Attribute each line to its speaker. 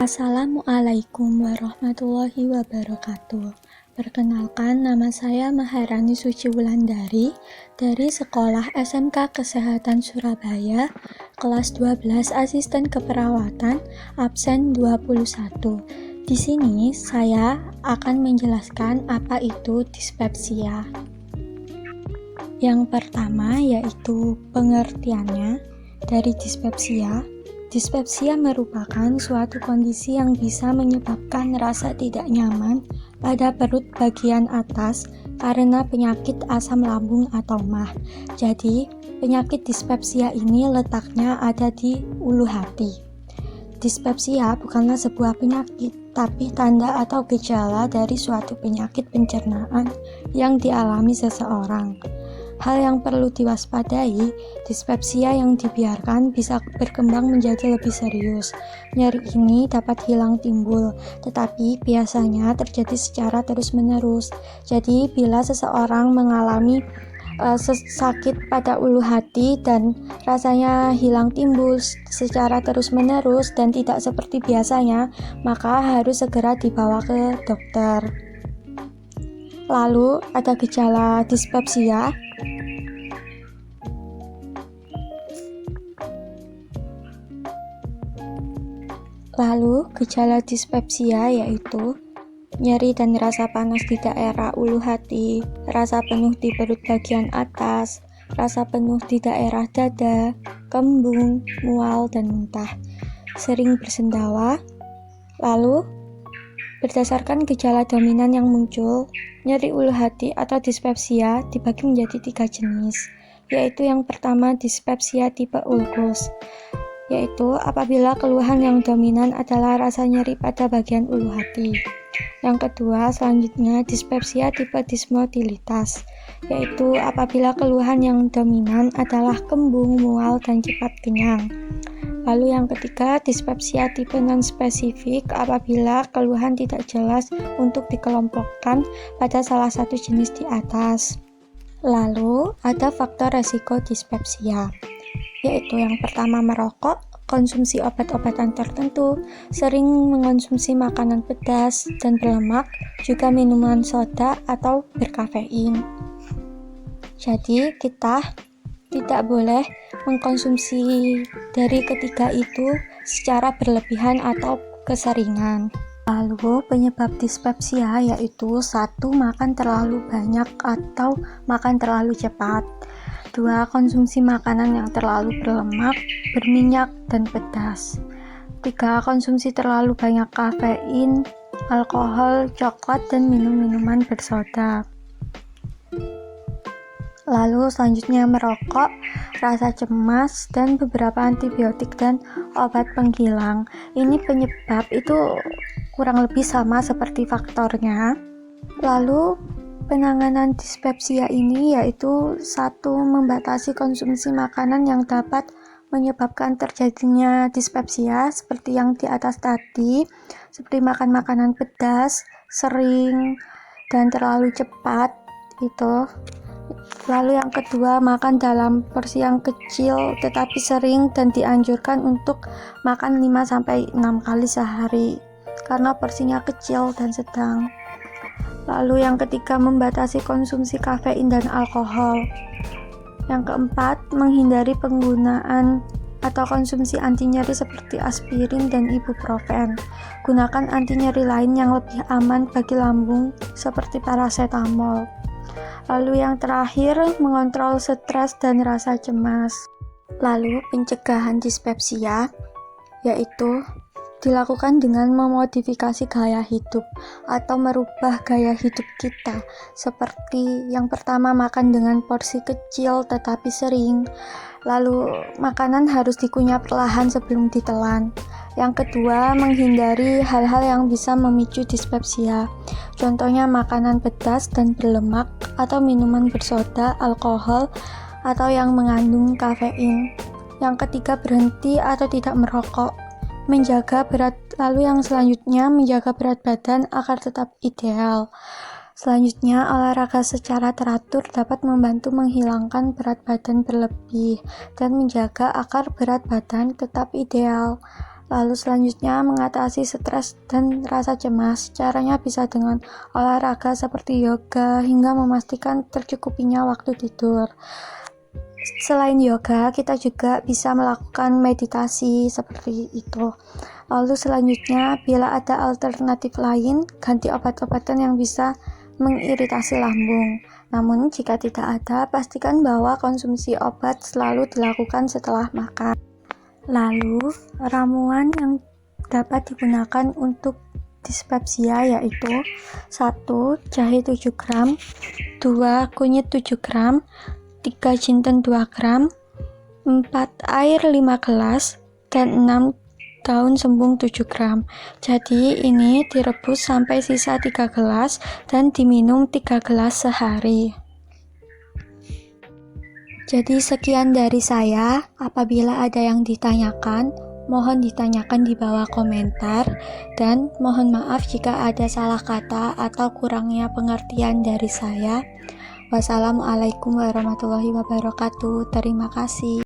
Speaker 1: Assalamualaikum warahmatullahi wabarakatuh. Perkenalkan, nama saya Maharani Suci Wulandari dari Sekolah SMK Kesehatan Surabaya, kelas 12 Asisten Keperawatan, absen 21. Di sini saya akan menjelaskan apa itu dispepsia. Yang pertama yaitu pengertiannya dari dispepsia. Dispepsia merupakan suatu kondisi yang bisa menyebabkan rasa tidak nyaman pada perut bagian atas karena penyakit asam lambung atau MAH. Jadi, penyakit dispepsia ini letaknya ada di ulu hati. Dispepsia bukanlah sebuah penyakit, tapi tanda atau gejala dari suatu penyakit pencernaan yang dialami seseorang. Hal yang perlu diwaspadai, dispepsia yang dibiarkan bisa berkembang menjadi lebih serius. Nyeri ini dapat hilang timbul, tetapi biasanya terjadi secara terus-menerus. Jadi, bila seseorang mengalami sakit pada ulu hati dan rasanya hilang timbul secara terus-menerus dan tidak seperti biasanya, maka harus segera dibawa ke dokter. Lalu, ada gejala dispepsia. Gejala dispepsia yaitu nyeri dan rasa panas di daerah ulu hati, rasa penuh di perut bagian atas, rasa penuh di daerah dada, kembung, mual, dan muntah, sering bersendawa. Lalu, berdasarkan gejala dominan yang muncul, nyeri ulu hati atau dispepsia dibagi menjadi 3 jenis, yaitu yang pertama dispepsia tipe ulkus, yaitu apabila keluhan yang dominan adalah rasa nyeri pada bagian ulu hati. Yang kedua, selanjutnya dispepsia tipe dismotilitas, yaitu apabila keluhan yang dominan adalah kembung, mual, dan cepat kenyang. Lalu yang ketiga, dispepsia tipe non-spesifik apabila keluhan tidak jelas untuk dikelompokkan pada salah satu jenis di atas. Lalu ada faktor resiko dispepsia, yaitu yang pertama merokok, konsumsi obat-obatan tertentu, sering mengonsumsi makanan pedas dan berlemak, juga minuman soda atau berkafein. Jadi kita tidak boleh mengkonsumsi dari ketiga itu secara berlebihan atau keseringan. Lalu penyebab dispepsia yaitu 1. Makan terlalu banyak atau makan terlalu cepat. 2. Konsumsi makanan yang terlalu berlemak, berminyak, dan pedas. 3. Konsumsi terlalu banyak kafein, alkohol, coklat, dan minum-minuman bersoda. Lalu selanjutnya merokok, rasa cemas, dan beberapa antibiotik dan obat penghilang. Ini penyebab itu kurang lebih sama seperti faktornya. Lalu penanganan dispepsia ini yaitu 1. Membatasi konsumsi makanan yang dapat menyebabkan terjadinya dispepsia seperti yang di atas tadi, seperti makan makanan pedas, sering, dan terlalu cepat itu. Lalu yang kedua, makan dalam porsi yang kecil tetapi sering dan dianjurkan untuk makan 5-6 kali sehari karena porsinya kecil dan sedang. Lalu yang ketiga, membatasi konsumsi kafein dan alkohol. Yang keempat, menghindari penggunaan atau konsumsi anti nyeri seperti aspirin dan ibuprofen. Gunakan anti nyeri lain yang lebih aman bagi lambung seperti paracetamol. Lalu yang terakhir, mengontrol stres dan rasa cemas. Lalu pencegahan dispepsia yaitu dilakukan dengan memodifikasi gaya hidup atau merubah gaya hidup kita, seperti yang pertama makan dengan porsi kecil tetapi sering, lalu makanan harus dikunyah perlahan sebelum ditelan. Yang kedua, menghindari hal-hal yang bisa memicu dispepsia, contohnya makanan pedas dan berlemak atau minuman bersoda, alkohol, atau yang mengandung kafein. Yang ketiga, berhenti atau tidak merokok. Menjaga berat, lalu yang selanjutnya menjaga berat badan agar tetap ideal. Selanjutnya, olahraga secara teratur dapat membantu menghilangkan berat badan berlebih dan menjaga agar berat badan tetap ideal. Lalu selanjutnya mengatasi stres dan rasa cemas. Caranya bisa dengan olahraga seperti yoga hingga memastikan tercukupinya waktu tidur. Selain yoga, kita juga bisa melakukan meditasi seperti itu. Lalu selanjutnya, bila ada alternatif lain, ganti obat-obatan yang bisa mengiritasi lambung. Namun jika tidak ada, pastikan bahwa konsumsi obat selalu dilakukan setelah makan. Lalu, ramuan yang dapat digunakan untuk dispepsia yaitu 1. Jahe 7 gram 2. Kunyit 7 gram 3. Jinten 2 gram 4. Air 5 gelas dan 6. Daun sembung 7 gram. Jadi ini direbus sampai sisa 3 gelas dan diminum 3 gelas sehari. Jadi sekian dari saya. Apabila ada yang ditanyakan, mohon ditanyakan di bawah komentar, dan mohon maaf jika ada salah kata atau kurangnya pengertian dari saya. Wassalamualaikum warahmatullahi wabarakatuh. Terima kasih.